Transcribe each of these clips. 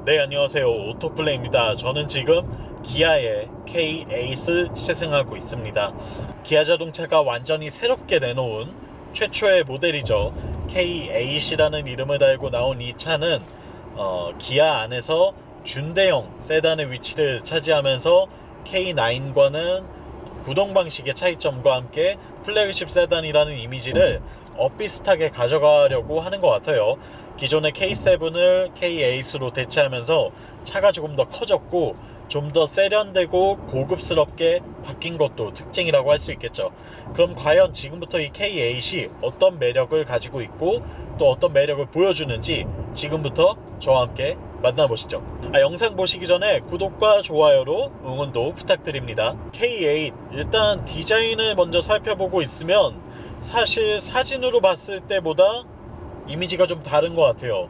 네, 안녕하세요. 오토플레이입니다. 저는 지금 기아의 K-에이스 시승하고 있습니다. 기아 자동차가 완전히 새롭게 내놓은 최초의 모델이죠. K-에이스라는 이름을 달고 나온 이 차는 기아 안에서 준대형 세단의 위치를 차지하면서 K9과는 구동 방식의 차이점과 함께 플래그십 세단이라는 이미지를 비슷하게 가져가려고 하는 것 같아요. 기존의 K7을 K8로 대체하면서 차가 조금 더 커졌고 좀 더 세련되고 고급스럽게 바뀐 것도 특징이라고 할 수 있겠죠. 그럼 과연 지금부터 이 K8이 어떤 매력을 가지고 있고 또 어떤 매력을 보여주는지 지금부터 저와 함께 만나보시죠. 영상 보시기 전에 구독과 좋아요로 응원도 부탁드립니다. K8 일단 디자인을 먼저 살펴보고 있으면 사실 사진으로 봤을 때보다 이미지가 좀 다른 것 같아요.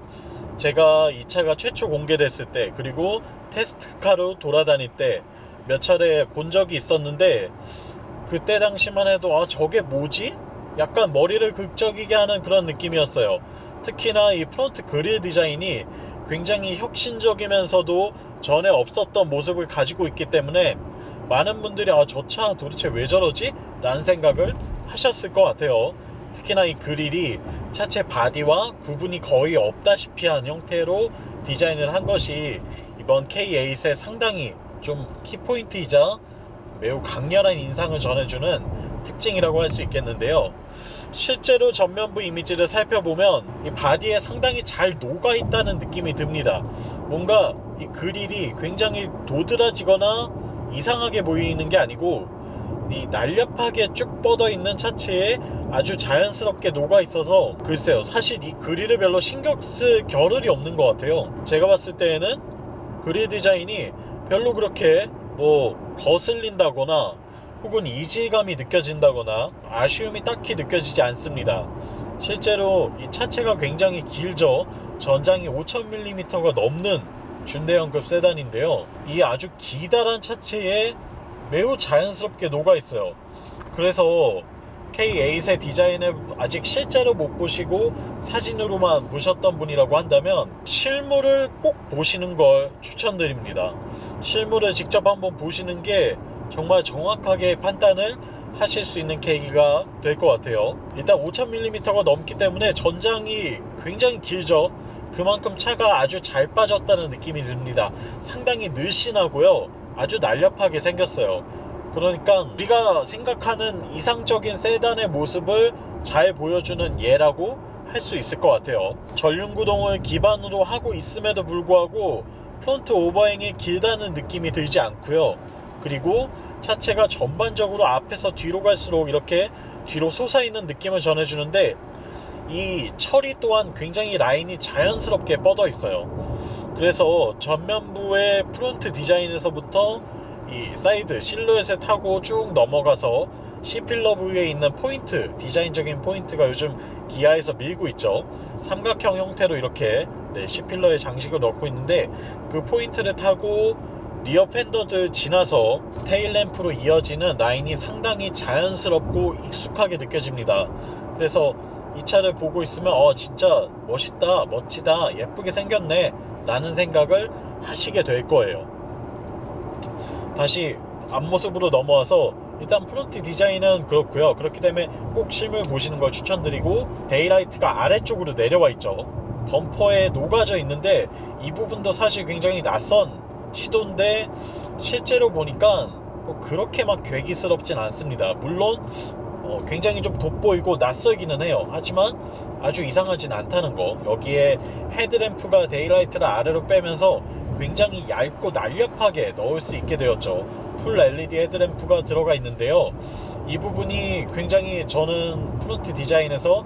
제가 이 차가 최초 공개됐을 때 그리고 테스트카로 돌아다닐 때 몇 차례 본 적이 있었는데 그때 당시만 해도 저게 뭐지? 약간 머리를 극적이게 하는 그런 느낌이었어요. 특히나 이 프론트 그릴 디자인이 굉장히 혁신적이면서도 전에 없었던 모습을 가지고 있기 때문에 많은 분들이 저 차 도대체 왜 저러지? 라는 생각을 하셨을 것 같아요. 특히나 이 그릴이 차체 바디와 구분이 거의 없다시피 한 형태로 디자인을 한 것이 이번 K8의 상당히 좀 키포인트이자 매우 강렬한 인상을 전해주는 특징이라고 할 수 있겠는데요. 실제로 전면부 이미지를 살펴보면 이 바디에 상당히 잘 녹아있다는 느낌이 듭니다. 뭔가 이 그릴이 굉장히 도드라지거나 이상하게 보이는 게 아니고 이 날렵하게 쭉 뻗어있는 차체에 아주 자연스럽게 녹아있어서 글쎄요, 사실 이 그릴을 별로 신경 쓸 겨를이 없는 것 같아요. 제가 봤을 때에는 그릴 디자인이 별로 그렇게 거슬린다거나 혹은 이질감이 느껴진다거나 아쉬움이 딱히 느껴지지 않습니다. 실제로 이 차체가 굉장히 길죠. 전장이 5000mm가 넘는 준대형급 세단인데요. 이 아주 기다란 차체에 매우 자연스럽게 녹아있어요. 그래서 K8의 디자인을 아직 실제로 못 보시고 사진으로만 보셨던 분이라고 한다면 실물을 꼭 보시는 걸 추천드립니다. 실물을 직접 한번 보시는 게 정말 정확하게 판단을 하실 수 있는 계기가 될 것 같아요. 일단 5000mm가 넘기 때문에 전장이 굉장히 길죠. 그만큼 차가 아주 잘 빠졌다는 느낌이 듭니다. 상당히 늘씬하고요, 아주 날렵하게 생겼어요. 그러니까 우리가 생각하는 이상적인 세단의 모습을 잘 보여주는 예라고 할 수 있을 것 같아요. 전륜구동을 기반으로 하고 있음에도 불구하고 프론트 오버행이 길다는 느낌이 들지 않고요. 그리고 차체가 전반적으로 앞에서 뒤로 갈수록 이렇게 뒤로 솟아있는 느낌을 전해주는데 이 처리 또한 굉장히 라인이 자연스럽게 뻗어 있어요. 그래서 전면부의 프론트 디자인에서부터 이 사이드 실루엣에 타고 쭉 넘어가서 C필러 부위에 있는 포인트, 디자인적인 포인트가 요즘 기아에서 밀고 있죠. 삼각형 형태로 이렇게 C필러에 장식을 넣고 있는데 그 포인트를 타고 리어 팬더들 지나서 테일램프로 이어지는 라인이 상당히 자연스럽고 익숙하게 느껴집니다. 그래서 이 차를 보고 있으면 진짜 멋있다, 멋지다, 예쁘게 생겼네 라는 생각을 하시게 될 거예요. 다시 앞모습으로 넘어와서 일단 프론트 디자인은 그렇고요. 그렇기 때문에 꼭 실물 보시는 걸 추천드리고, 데일라이트가 아래쪽으로 내려와 있죠. 범퍼에 녹아져 있는데 이 부분도 사실 굉장히 낯선 시도인데 실제로 보니까 그렇게 막 괴기스럽진 않습니다. 물론 굉장히 좀 돋보이고 낯설기는 해요. 하지만 아주 이상하진 않다는 거. 여기에 헤드램프가 데일라이트를 아래로 빼면서 굉장히 얇고 날렵하게 넣을 수 있게 되었죠. 풀 LED 헤드램프가 들어가 있는데요. 이 부분이 굉장히 저는 프론트 디자인에서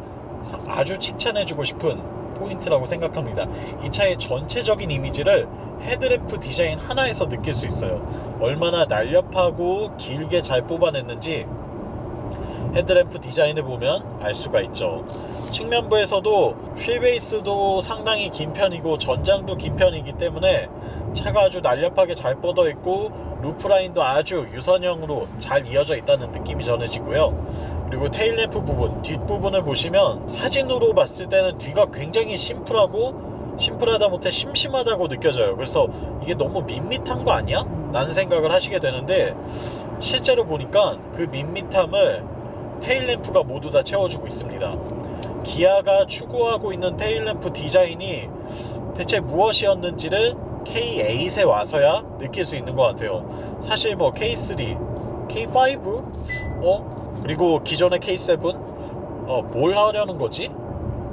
아주 칭찬해주고 싶은 포인트라고 생각합니다. 이 차의 전체적인 이미지를 헤드램프 디자인 하나에서 느낄 수 있어요. 얼마나 날렵하고 길게 잘 뽑아냈는지 헤드램프 디자인을 보면 알 수가 있죠. 측면부에서도 휠베이스도 상당히 긴 편이고 전장도 긴 편이기 때문에 차가 아주 날렵하게 잘 뻗어 있고 루프라인도 아주 유선형으로 잘 이어져 있다는 느낌이 전해지고요. 그리고 테일램프 부분, 뒷부분을 보시면 사진으로 봤을 때는 뒤가 굉장히 심플하고 심플하다 못해 심심하다고 느껴져요. 그래서 이게 너무 밋밋한 거 아니야? 라는 생각을 하시게 되는데, 실제로 보니까 그 밋밋함을 테일램프가 모두 다 채워주고 있습니다. 기아가 추구하고 있는 테일램프 디자인이 대체 무엇이었는지를 K8에 와서야 느낄 수 있는 것 같아요. 사실 뭐 K3, K5, 그리고 기존의 K7, 뭘 하려는 거지?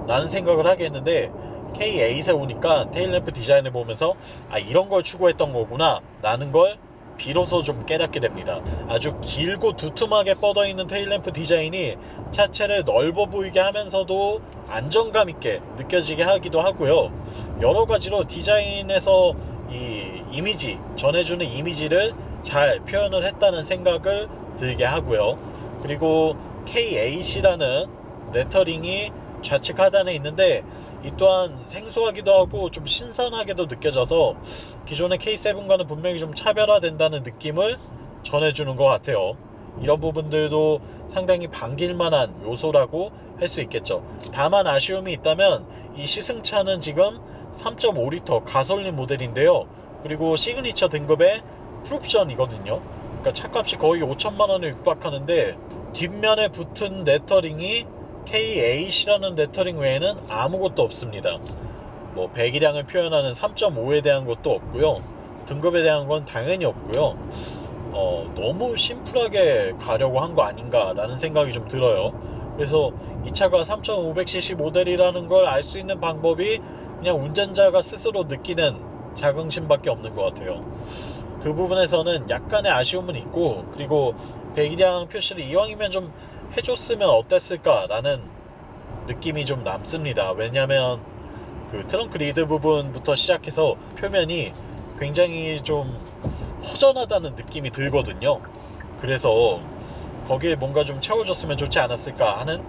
라는 생각을 하게 했는데, K8에 오니까 테일램프 디자인을 보면서 이런 걸 추구했던 거구나 라는 걸 비로소 좀 깨닫게 됩니다. 아주 길고 두툼하게 뻗어있는 테일램프 디자인이 차체를 넓어 보이게 하면서도 안정감 있게 느껴지게 하기도 하고요. 여러 가지로 디자인에서 이 이미지, 전해주는 이미지를 잘 표현을 했다는 생각을 들게 하고요. 그리고 K8이라는 레터링이 좌측 하단에 있는데, 이 또한 생소하기도 하고 좀 신선하게도 느껴져서 기존의 K7과는 분명히 좀 차별화된다는 느낌을 전해주는 것 같아요. 이런 부분들도 상당히 반길만한 요소라고 할 수 있겠죠. 다만 아쉬움이 있다면, 이 시승차는 지금 3.5리터 가솔린 모델인데요, 그리고 시그니처 등급의 풀옵션이거든요. 그러니까 차값이 거의 5천만원에 육박하는데, 뒷면에 붙은 레터링이 K8이라는 레터링 외에는 아무것도 없습니다. 뭐 배기량을 표현하는 3.5에 대한 것도 없고요, 등급에 대한 건 당연히 없고요. 너무 심플하게 가려고 한 거 아닌가 라는 생각이 좀 들어요. 그래서 이 차가 3500cc 모델이라는 걸 알 수 있는 방법이 그냥 운전자가 스스로 느끼는 자긍심밖에 없는 것 같아요. 그 부분에서는 약간의 아쉬움은 있고, 그리고 배기량 표시를 이왕이면 좀 해줬으면 어땠을까 라는 느낌이 좀 남습니다. 왜냐면 그 트렁크 리드 부분부터 시작해서 표면이 굉장히 좀 허전하다는 느낌이 들거든요. 그래서 거기에 뭔가 좀 채워줬으면 좋지 않았을까 하는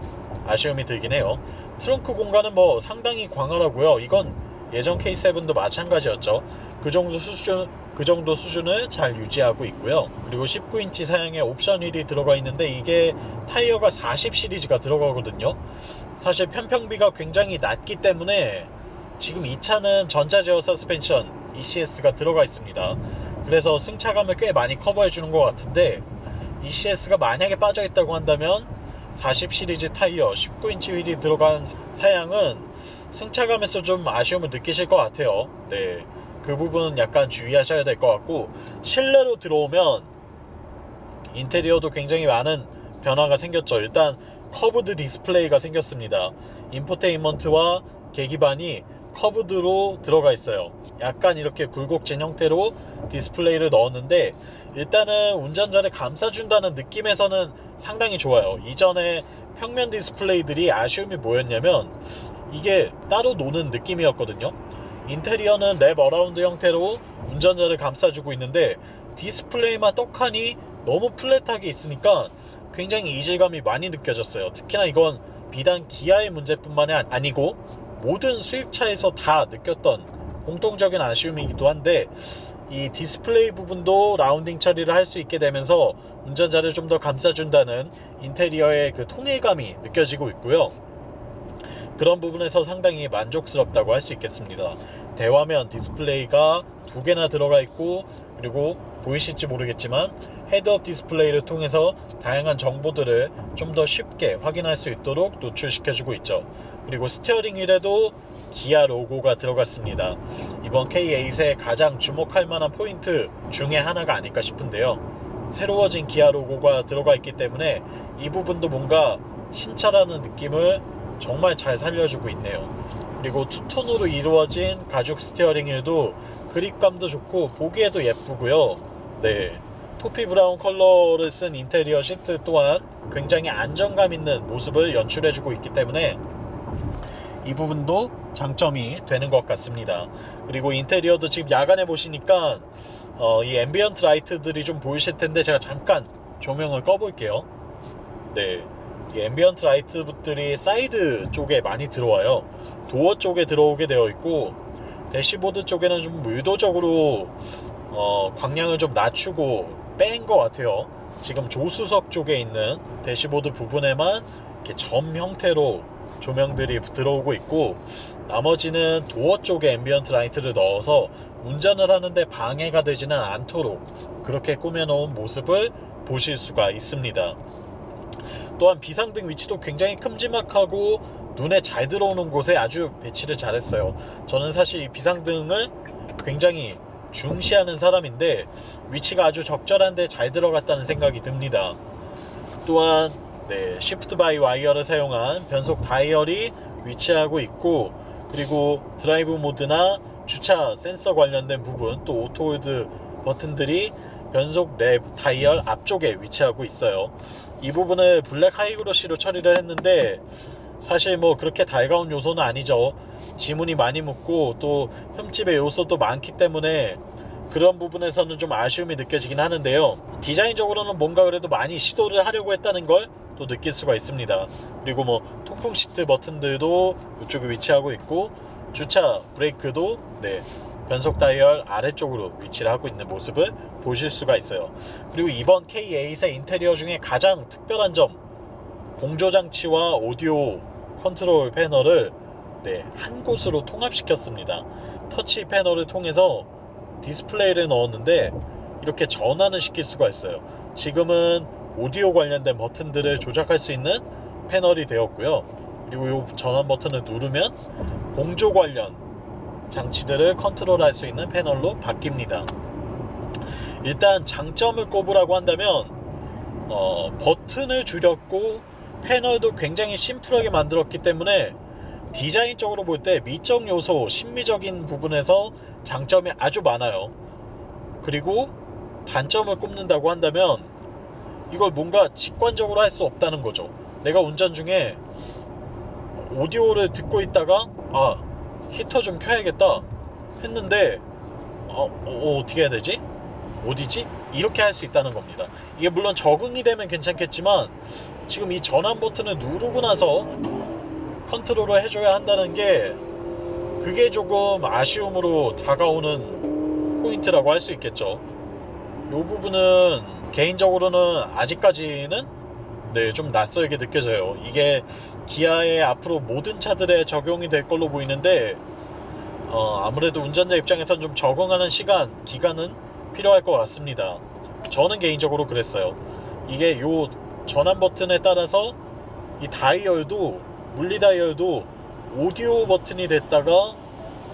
아쉬움이 들긴 해요. 트렁크 공간은 뭐 상당히 광활하고요. 이건 예전 K7도 마찬가지였죠. 그 정도 수준을 잘 유지하고 있고요. 그리고 19인치 사양의 옵션 휠이 들어가 있는데, 이게 타이어가 40 시리즈가 들어가거든요. 사실 편평비가 굉장히 낮기 때문에 지금 이 차는 전자제어 서스펜션 ECS가 들어가 있습니다. 그래서 승차감을 꽤 많이 커버해 주는 것 같은데, ECS가 만약에 빠져 있다고 한다면 40 시리즈 타이어 19인치 휠이 들어간 사양은 승차감에서 좀 아쉬움을 느끼실 것 같아요. 네, 그 부분은 약간 주의하셔야 될 것 같고, 실내로 들어오면 인테리어도 굉장히 많은 변화가 생겼죠. 일단 커브드 디스플레이가 생겼습니다. 인포테인먼트와 계기판이 커브드로 들어가 있어요. 약간 이렇게 굴곡진 형태로 디스플레이를 넣었는데, 일단은 운전자를 감싸준다는 느낌에서는 상당히 좋아요. 이전에 평면 디스플레이들이 아쉬움이 뭐였냐면, 이게 따로 노는 느낌이었거든요. 인테리어는 랩 어라운드 형태로 운전자를 감싸주고 있는데, 디스플레이만 떡하니 너무 플랫하게 있으니까 굉장히 이질감이 많이 느껴졌어요. 특히나 이건 비단 기아의 문제뿐만이 아니고 모든 수입차에서 다 느꼈던 공통적인 아쉬움이기도 한데, 이 디스플레이 부분도 라운딩 처리를 할 수 있게 되면서 운전자를 좀 더 감싸준다는 인테리어의 그 통일감이 느껴지고 있고요. 그런 부분에서 상당히 만족스럽다고 할 수 있겠습니다. 대화면 디스플레이가 2개나 들어가 있고, 그리고 보이실지 모르겠지만 헤드업 디스플레이를 통해서 다양한 정보들을 좀 더 쉽게 확인할 수 있도록 노출시켜주고 있죠. 그리고 스티어링 휠에도 기아 로고가 들어갔습니다. 이번 K8의 가장 주목할 만한 포인트 중에 하나가 아닐까 싶은데요. 새로워진 기아 로고가 들어가 있기 때문에 이 부분도 뭔가 신차라는 느낌을 정말 잘 살려주고 있네요. 그리고 투톤으로 이루어진 가죽 스티어링 휠도 그립감도 좋고 보기에도 예쁘고요. 네, 토피 브라운 컬러를 쓴 인테리어 시트 또한 굉장히 안정감 있는 모습을 연출해주고 있기 때문에 이 부분도 장점이 되는 것 같습니다. 그리고 인테리어도 지금 야간에 보시니까 이 앰비언트 라이트들이 좀 보이실 텐데, 제가 잠깐 조명을 꺼 볼게요. 네, 이 앰비언트 라이트들이 사이드 쪽에 많이 들어와요. 도어 쪽에 들어오게 되어 있고, 대시보드 쪽에는 좀 의도적으로 광량을 좀 낮추고 뺀 것 같아요. 지금 조수석 쪽에 있는 대시보드 부분에만 이렇게 점 형태로 조명들이 들어오고 있고, 나머지는 도어 쪽에 앰비언트 라이트를 넣어서 운전을 하는데 방해가 되지는 않도록 그렇게 꾸며놓은 모습을 보실 수가 있습니다. 또한 비상등 위치도 굉장히 큼지막하고 눈에 잘 들어오는 곳에 아주 배치를 잘했어요. 저는 사실 이 비상등을 굉장히 중시하는 사람인데 위치가 아주 적절한데 잘 들어갔다는 생각이 듭니다. 또한 시프트 바이 와이어를 사용한 변속 다이얼이 위치하고 있고, 그리고 드라이브 모드나 주차 센서 관련된 부분, 또 오토홀드 버튼들이 변속 랩 다이얼 앞쪽에 위치하고 있어요. 이 부분을 블랙 하이그로시로 처리를 했는데 사실 뭐 그렇게 달가운 요소는 아니죠. 지문이 많이 묻고 또 흠집의 요소도 많기 때문에 그런 부분에서는 좀 아쉬움이 느껴지긴 하는데요. 디자인적으로는 뭔가 그래도 많이 시도를 하려고 했다는 걸 또 느낄 수가 있습니다. 그리고 뭐 통풍 시트 버튼들도 이쪽에 위치하고 있고, 주차 브레이크도 변속 다이얼 아래쪽으로 위치를 하고 있는 모습을 보실 수가 있어요. 그리고 이번 K8의 인테리어 중에 가장 특별한 점, 공조장치와 오디오 컨트롤 패널을 한 곳으로 통합시켰습니다. 터치 패널을 통해서 디스플레이를 넣었는데 이렇게 전환을 시킬 수가 있어요. 지금은 오디오 관련된 버튼들을 조작할 수 있는 패널이 되었고요. 그리고 이 전환 버튼을 누르면 공조 관련 장치들을 컨트롤할 수 있는 패널로 바뀝니다. 일단 장점을 꼽으라고 한다면 버튼을 줄였고 패널도 굉장히 심플하게 만들었기 때문에 디자인적으로 볼 때 미적 요소, 심미적인 부분에서 장점이 아주 많아요. 그리고 단점을 꼽는다고 한다면 이걸 뭔가 직관적으로 할 수 없다는 거죠. 내가 운전 중에 오디오를 듣고 있다가 히터 좀 켜야겠다 했는데 어떻게 해야 되지? 어디지? 이렇게 할 수 있다는 겁니다. 이게 물론 적응이 되면 괜찮겠지만 지금 이 전환 버튼을 누르고 나서 컨트롤을 해줘야 한다는 게 그게 조금 아쉬움으로 다가오는 포인트라고 할 수 있겠죠. 이 부분은 개인적으로는 아직까지는 좀 낯설게 느껴져요. 이게 기아의 앞으로 모든 차들에 적용이 될 걸로 보이는데 아무래도 운전자 입장에선 좀 적응하는 기간은 필요할 것 같습니다. 저는 개인적으로 그랬어요. 이게 요 전환 버튼에 따라서 이 다이얼도, 물리 다이얼도 오디오 버튼이 됐다가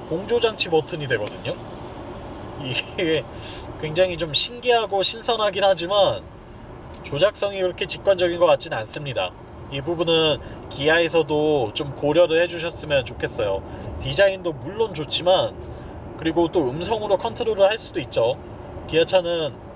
공조장치 버튼이 되거든요. 이게 굉장히 좀 신기하고 신선하긴 하지만 조작성이 그렇게 직관적인 것 같진 않습니다. 이 부분은 기아에서도 좀 고려를 해주셨으면 좋겠어요. 디자인도 물론 좋지만, 그리고 또 음성으로 컨트롤을 할 수도 있죠. 기아차는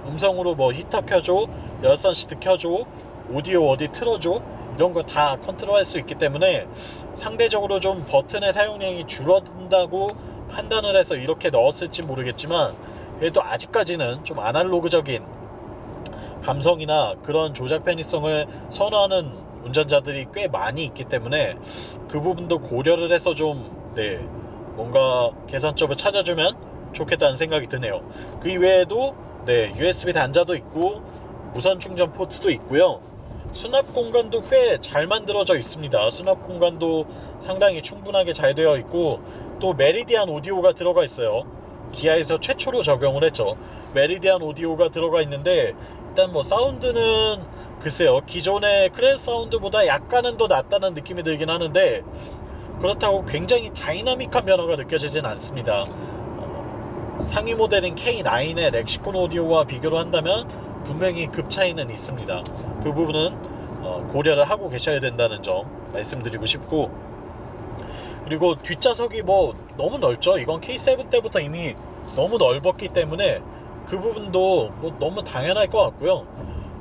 음성으로 뭐 히터 켜줘, 열선 시트 켜줘, 오디오 어디 틀어줘, 이런 거 다 컨트롤할 수 있기 때문에 상대적으로 좀 버튼의 사용량이 줄어든다고 판단을 해서 이렇게 넣었을지 모르겠지만, 그래도 아직까지는 좀 아날로그적인 감성이나 그런 조작 편의성을 선호하는 운전자들이 꽤 많이 있기 때문에 그 부분도 고려를 해서 좀 뭔가 개선점을 찾아주면 좋겠다는 생각이 드네요. 그 이외에도 USB 단자도 있고 무선 충전 포트도 있고요. 수납 공간도 꽤 잘 만들어져 있습니다. 수납 공간도 상당히 충분하게 잘 되어 있고, 또 메리디안 오디오가 들어가 있어요. 기아에서 최초로 적용을 했죠. 메리디안 오디오가 들어가 있는데 일단 뭐 사운드는 글쎄요, 기존의 크레스 사운드보다 약간은 더 낫다는 느낌이 들긴 하는데 그렇다고 굉장히 다이나믹한 변화가 느껴지진 않습니다. 상위 모델인 K9의 렉시콘 오디오와 비교를 한다면 분명히 급 차이는 있습니다. 그 부분은 고려를 하고 계셔야 된다는 점 말씀드리고 싶고, 그리고 뒷좌석이 뭐 너무 넓죠. 이건 K7 때부터 이미 너무 넓었기 때문에 그 부분도 뭐 너무 당연할 것 같고요.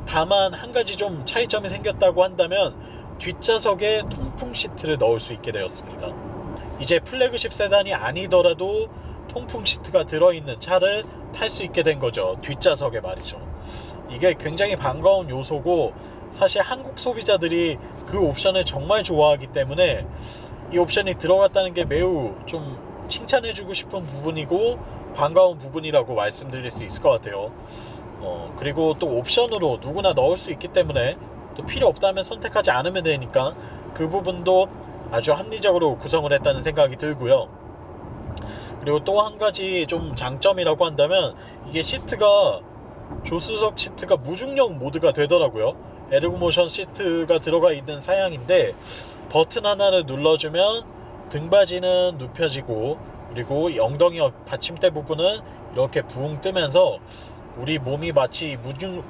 다만 한 가지 좀 차이점이 생겼다고 한다면 뒷좌석에 통풍 시트를 넣을 수 있게 되었습니다. 이제 플래그십 세단이 아니더라도 통풍 시트가 들어있는 차를 탈 수 있게 된 거죠. 뒷좌석에 말이죠. 이게 굉장히 반가운 요소고, 사실 한국 소비자들이 그 옵션을 정말 좋아하기 때문에 이 옵션이 들어갔다는 게 매우 좀 칭찬해주고 싶은 부분이고 반가운 부분이라고 말씀드릴 수 있을 것 같아요. 그리고 또 옵션으로 누구나 넣을 수 있기 때문에 또 필요 없다면 선택하지 않으면 되니까 그 부분도 아주 합리적으로 구성을 했다는 생각이 들고요. 그리고 또 한 가지 좀 장점이라고 한다면 이게 시트가 조수석 시트가 무중력 모드가 되더라고요. 에르고모션 시트가 들어가 있는 사양인데 버튼 하나를 눌러주면 등받이는 눕혀지고 그리고 엉덩이 받침대 부분은 이렇게 붕 뜨면서 우리 몸이 마치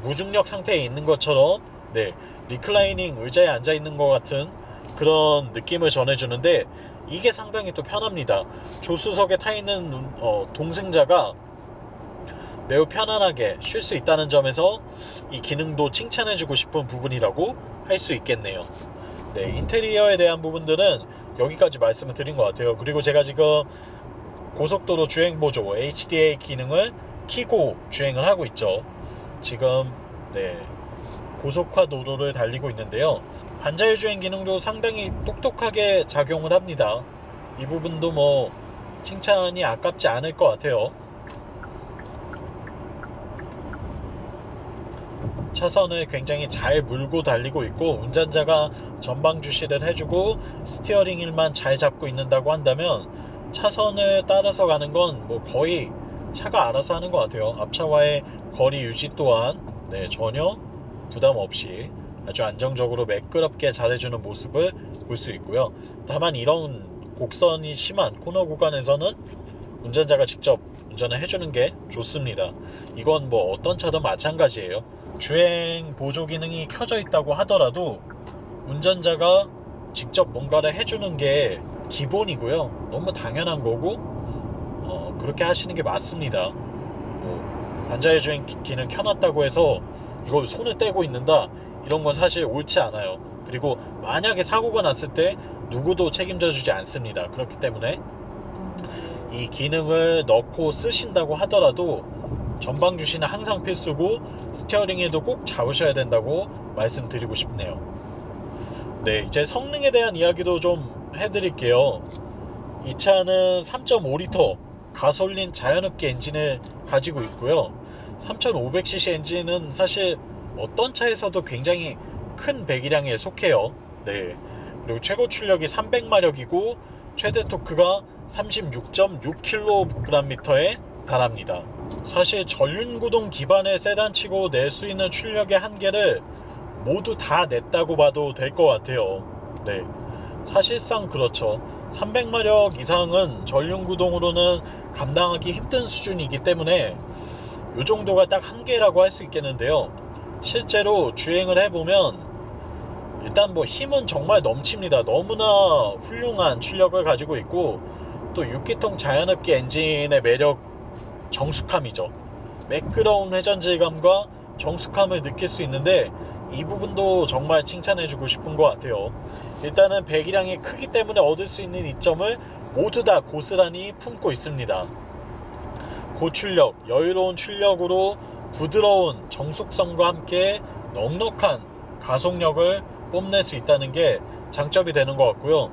무중력 상태에 있는 것처럼 리클라이닝 의자에 앉아 있는 것 같은 그런 느낌을 전해주는데 이게 상당히 또 편합니다. 조수석에 타 있는 동승자가 매우 편안하게 쉴 수 있다는 점에서 이 기능도 칭찬해주고 싶은 부분이라고 할 수 있겠네요. 인테리어에 대한 부분들은 여기까지 말씀을 드린 것 같아요. 그리고 제가 지금 고속도로 주행보조 HDA 기능을 켜고 주행을 하고 있죠. 지금 고속화 도로를 달리고 있는데요. 반자율주행 기능도 상당히 똑똑하게 작용을 합니다. 이 부분도 뭐 칭찬이 아깝지 않을 것 같아요. 차선을 굉장히 잘 물고 달리고 있고 운전자가 전방 주시를 해주고 스티어링 휠만 잘 잡고 있는다고 한다면 차선을 따라서 가는 건 뭐 거의 차가 알아서 하는 것 같아요. 앞차와의 거리 유지 또한 전혀 부담 없이 아주 안정적으로 매끄럽게 잘해주는 모습을 볼 수 있고요. 다만 이런 곡선이 심한 코너 구간에서는 운전자가 직접 운전을 해주는 게 좋습니다. 이건 뭐 어떤 차든 마찬가지예요. 주행 보조 기능이 켜져 있다고 하더라도 운전자가 직접 뭔가를 해주는 게 기본이고요. 너무 당연한 거고 그렇게 하시는 게 맞습니다. 뭐 반자율주행 기능 켜놨다고 해서 이걸 손을 떼고 있는다 이런 건 사실 옳지 않아요. 그리고 만약에 사고가 났을 때 누구도 책임져 주지 않습니다. 그렇기 때문에 이 기능을 넣고 쓰신다고 하더라도 전방 주시는 항상 필수고 스티어링에도 꼭 잡으셔야 된다고 말씀드리고 싶네요. 이제 성능에 대한 이야기도 좀 해드릴게요. 이 차는 3.5리터 가솔린 자연흡기 엔진을 가지고 있고요. 3500cc 엔진은 사실 어떤 차에서도 굉장히 큰 배기량에 속해요. 그리고 최고 출력이 300마력이고 최대 토크가 36.6kgm에 달합니다. 사실 전륜구동 기반의 세단치고 낼 수 있는 출력의 한계를 모두 다 냈다고 봐도 될 것 같아요. 사실상 그렇죠. 300마력 이상은 전륜구동으로는 감당하기 힘든 수준이기 때문에 이 정도가 딱 한계라고 할 수 있겠는데요. 실제로 주행을 해보면 일단 뭐 힘은 정말 넘칩니다. 너무나 훌륭한 출력을 가지고 있고 또 6기통 자연흡기 엔진의 매력 정숙함이죠. 매끄러운 회전질감과 정숙함을 느낄 수 있는데 이 부분도 정말 칭찬해주고 싶은 것 같아요. 일단은 배기량이 크기 때문에 얻을 수 있는 이점을 모두 다 고스란히 품고 있습니다. 고출력, 여유로운 출력으로 부드러운 정숙성과 함께 넉넉한 가속력을 뽐낼 수 있다는 게 장점이 되는 것 같고요.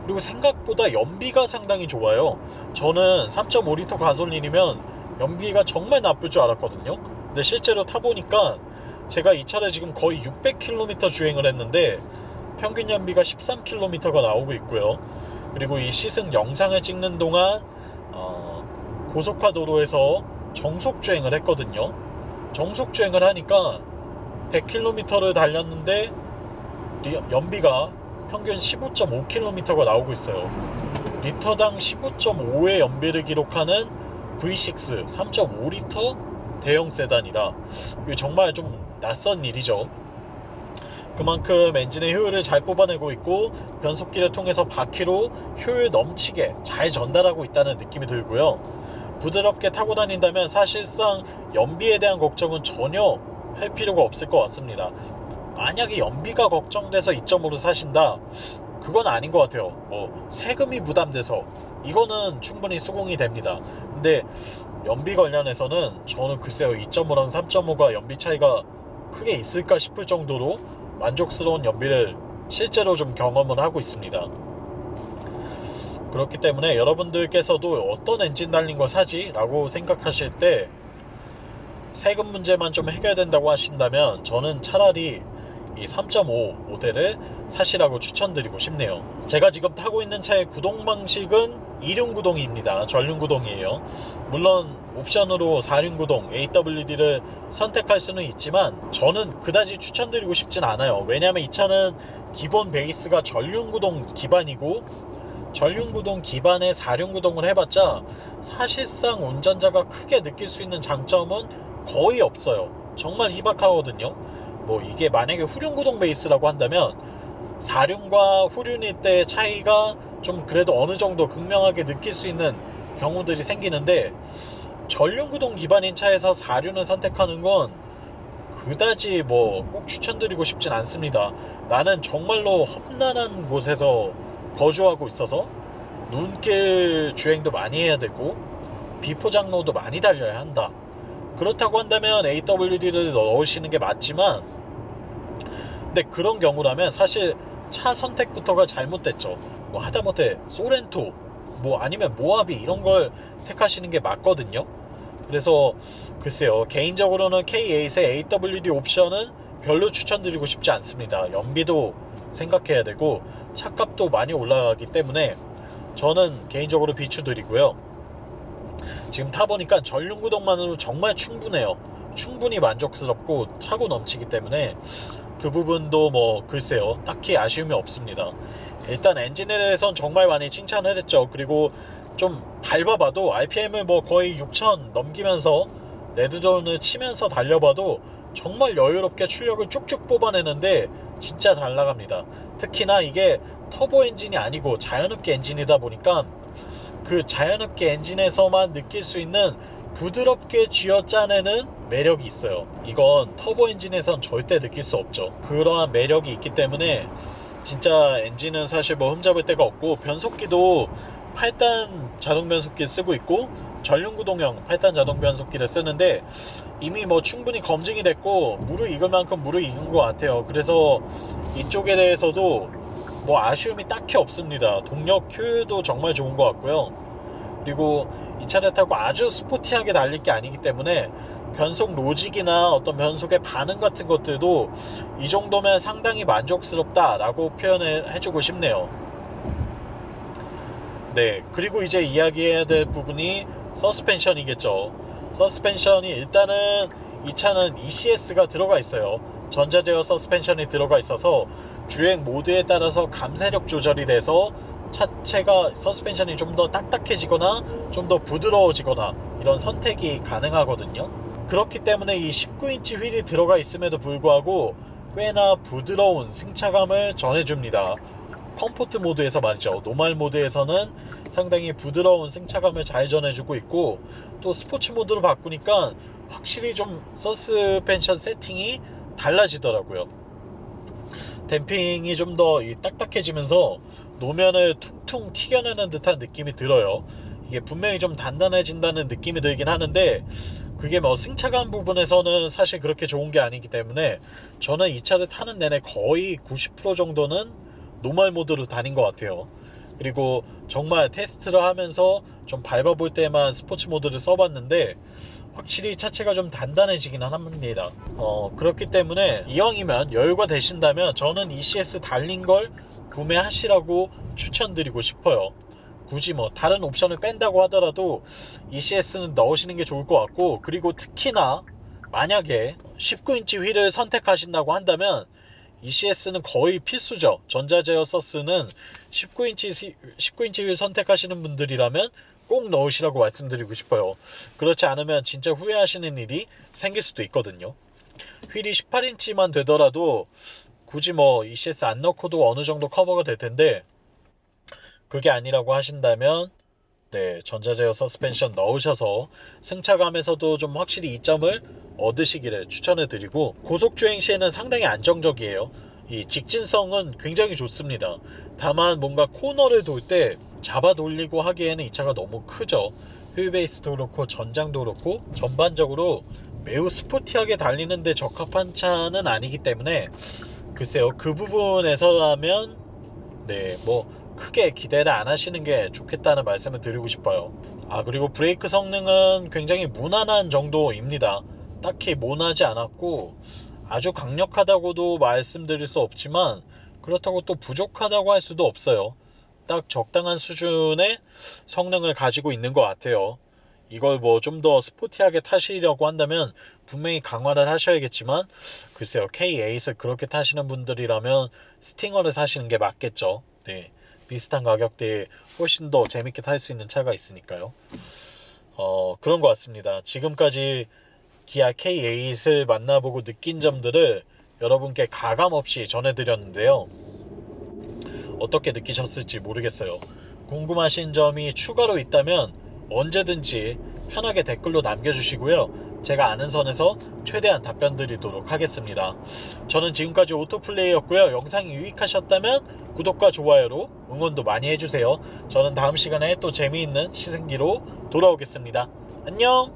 그리고 생각보다 연비가 상당히 좋아요. 저는 3.5리터 가솔린이면 연비가 정말 나쁠 줄 알았거든요. 근데 실제로 타보니까 제가 이 차를 지금 거의 600km 주행을 했는데 평균 연비가 13km가 나오고 있고요. 그리고 이 시승 영상을 찍는 동안 고속화 도로에서 정속 주행을 했거든요. 정속 주행을 하니까 100km를 달렸는데 연비가 평균 15.5km가 나오고 있어요. 리터당 15.5의 연비를 기록하는 V6 3.5리터 대형 세단이라 이게 정말 좀 낯선 일이죠. 그만큼 엔진의 효율을 잘 뽑아내고 있고 변속기를 통해서 바퀴로 효율 넘치게 잘 전달하고 있다는 느낌이 들고요. 부드럽게 타고 다닌다면 사실상 연비에 대한 걱정은 전혀 할 필요가 없을 것 같습니다. 만약에 연비가 걱정돼서 2.5로 사신다? 그건 아닌 것 같아요. 뭐 세금이 부담돼서 이거는 충분히 수긍이 됩니다. 근데 연비 관련해서는 저는 글쎄요 2.5랑 3.5가 연비 차이가 크게 있을까 싶을 정도로 만족스러운 연비를 실제로 좀 경험을 하고 있습니다. 그렇기 때문에 여러분들께서도 어떤 엔진 달린 걸 사지? 라고 생각하실 때 세금 문제만 좀 해결된다고 하신다면 저는 차라리 이 3.5 모델을 사시라고 추천드리고 싶네요. 제가 지금 타고 있는 차의 구동 방식은 2륜 구동입니다. 전륜 구동이에요. 물론 옵션으로 4륜 구동 AWD를 선택할 수는 있지만 저는 그다지 추천드리고 싶진 않아요. 왜냐하면 이 차는 기본 베이스가 전륜 구동 기반이고, 전륜 구동 기반의 4륜 구동을 해봤자 사실상 운전자가 크게 느낄 수 있는 장점은 거의 없어요. 정말 희박하거든요. 뭐 이게 만약에 후륜 구동 베이스라고 한다면 4륜과 후륜일 때 차이가 좀 그래도 어느 정도 극명하게 느낄 수 있는 경우들이 생기는데, 전륜 구동 기반인 차에서 4륜을 선택하는 건 그다지 뭐 꼭 추천드리고 싶진 않습니다. 나는 정말로 험난한 곳에서 거주하고 있어서 눈길 주행도 많이 해야 되고 비포장로도 많이 달려야 한다. 그렇다고 한다면 AWD를 넣으시는 게 맞지만, 근데 그런 경우라면 사실 차 선택부터가 잘못됐죠. 뭐 하다못해 소렌토 뭐 아니면 모하비 이런 걸 택하시는 게 맞거든요. 그래서 글쎄요, 개인적으로는 K8의 AWD 옵션은 별로 추천드리고 싶지 않습니다. 연비도 생각해야 되고 차값도 많이 올라가기 때문에 저는 개인적으로 비추드리고요. 지금 타보니까 전륜 구동만으로 정말 충분해요. 충분히 만족스럽고 차고 넘치기 때문에 그 부분도 뭐 글쎄요, 딱히 아쉬움이 없습니다. 일단 엔진에 대해서는 정말 많이 칭찬을 했죠. 그리고 좀 밟아봐도 RPM을 뭐 거의 6000 넘기면서 레드존을 치면서 달려봐도 정말 여유롭게 출력을 쭉쭉 뽑아내는데 진짜 잘 나갑니다. 특히나 이게 터보 엔진이 아니고 자연흡기 엔진이다 보니까 그 자연흡기 엔진에서만 느낄 수 있는 부드럽게 쥐어짜내는 매력이 있어요. 이건 터보 엔진에선 절대 느낄 수 없죠. 그러한 매력이 있기 때문에 진짜 엔진은 사실 뭐 흠잡을 데가 없고, 변속기도 8단 자동 변속기 쓰고 있고 전륜 구동형 8단 자동 변속기를 쓰는데 이미 뭐 충분히 검증이 됐고 무르익을 만큼 무르익은 것 같아요. 그래서 이쪽에 대해서도 뭐 아쉬움이 딱히 없습니다. 동력 효율도 정말 좋은 것 같고요. 그리고 이 차를 타고 아주 스포티하게 달릴 게 아니기 때문에 변속 로직이나 어떤 변속의 반응 같은 것들도 이 정도면 상당히 만족스럽다 라고 표현을 해주고 싶네요. 네, 그리고 이제 이야기해야 될 부분이 서스펜션이겠죠. 서스펜션이 일단은 이 차는 ECS가 들어가 있어요. 전자제어 서스펜션이 들어가 있어서 주행 모드에 따라서 감쇄력 조절이 돼서 차체가 서스펜션이 좀 더 딱딱해지거나 좀 더 부드러워지거나 이런 선택이 가능하거든요. 그렇기 때문에 이 19인치 휠이 들어가 있음에도 불구하고 꽤나 부드러운 승차감을 전해줍니다. 컴포트 모드에서 말이죠. 노멀 모드에서는 상당히 부드러운 승차감을 잘 전해주고 있고, 또 스포츠 모드로 바꾸니까 확실히 좀 서스펜션 세팅이 달라지더라고요. 댐핑이 좀 더 딱딱해지면서 노면을 퉁퉁 튀겨내는 듯한 느낌이 들어요. 이게 분명히 좀 단단해진다는 느낌이 들긴 하는데 그게 뭐 승차감 부분에서는 사실 그렇게 좋은 게 아니기 때문에 저는 이 차를 타는 내내 거의 90% 정도는 노멀 모드로 다닌 것 같아요. 그리고 정말 테스트를 하면서 좀 밟아볼 때만 스포츠 모드를 써봤는데 확실히 차체가 좀 단단해지긴 합니다. 그렇기 때문에 이왕이면 여유가 되신다면 저는 ECS 달린 걸 구매하시라고 추천드리고 싶어요. 굳이 뭐 다른 옵션을 뺀다고 하더라도 ECS는 넣으시는 게 좋을 것 같고, 그리고 특히나 만약에 19인치 휠을 선택하신다고 한다면 ECS는 거의 필수죠. 전자제어 서스는 19인치 휠 선택하시는 분들이라면 꼭 넣으시라고 말씀드리고 싶어요. 그렇지 않으면 진짜 후회하시는 일이 생길 수도 있거든요. 휠이 18인치만 되더라도 굳이 뭐 ECS 안 넣고도 어느 정도 커버가 될 텐데, 그게 아니라고 하신다면 네, 전자제어 서스펜션 넣으셔서 승차감에서도 좀 확실히 이점을 얻으시기를 추천해 드리고, 고속주행 시에는 상당히 안정적이에요. 이 직진성은 굉장히 좋습니다. 다만 뭔가 코너를 돌 때 잡아 돌리고 하기에는 이 차가 너무 크죠. 휠베이스도 그렇고 전장도 그렇고 전반적으로 매우 스포티하게 달리는데 적합한 차는 아니기 때문에 글쎄요, 그 부분에서라면 네, 뭐 크게 기대를 안 하시는 게 좋겠다는 말씀을 드리고 싶어요. 그리고 브레이크 성능은 굉장히 무난한 정도입니다. 딱히 모나지 않았고 아주 강력하다고도 말씀드릴 수 없지만 그렇다고 또 부족하다고 할 수도 없어요. 딱 적당한 수준의 성능을 가지고 있는 것 같아요. 이걸 뭐 좀 더 스포티하게 타시려고 한다면 분명히 강화를 하셔야겠지만, 글쎄요, K8을 그렇게 타시는 분들이라면 스팅어를 사시는 게 맞겠죠. 네, 비슷한 가격대에 훨씬 더 재밌게 탈 수 있는 차가 있으니까요. 그런 것 같습니다. 지금까지 기아 K8을 만나보고 느낀 점들을 여러분께 가감없이 전해드렸는데요. 어떻게 느끼셨을지 모르겠어요. 궁금하신 점이 추가로 있다면 언제든지 편하게 댓글로 남겨주시고요. 제가 아는 선에서 최대한 답변 드리도록 하겠습니다. 저는 지금까지 오토플레이였고요. 영상이 유익하셨다면 구독과 좋아요로 응원도 많이 해주세요. 저는 다음 시간에 또 재미있는 시승기로 돌아오겠습니다. 안녕!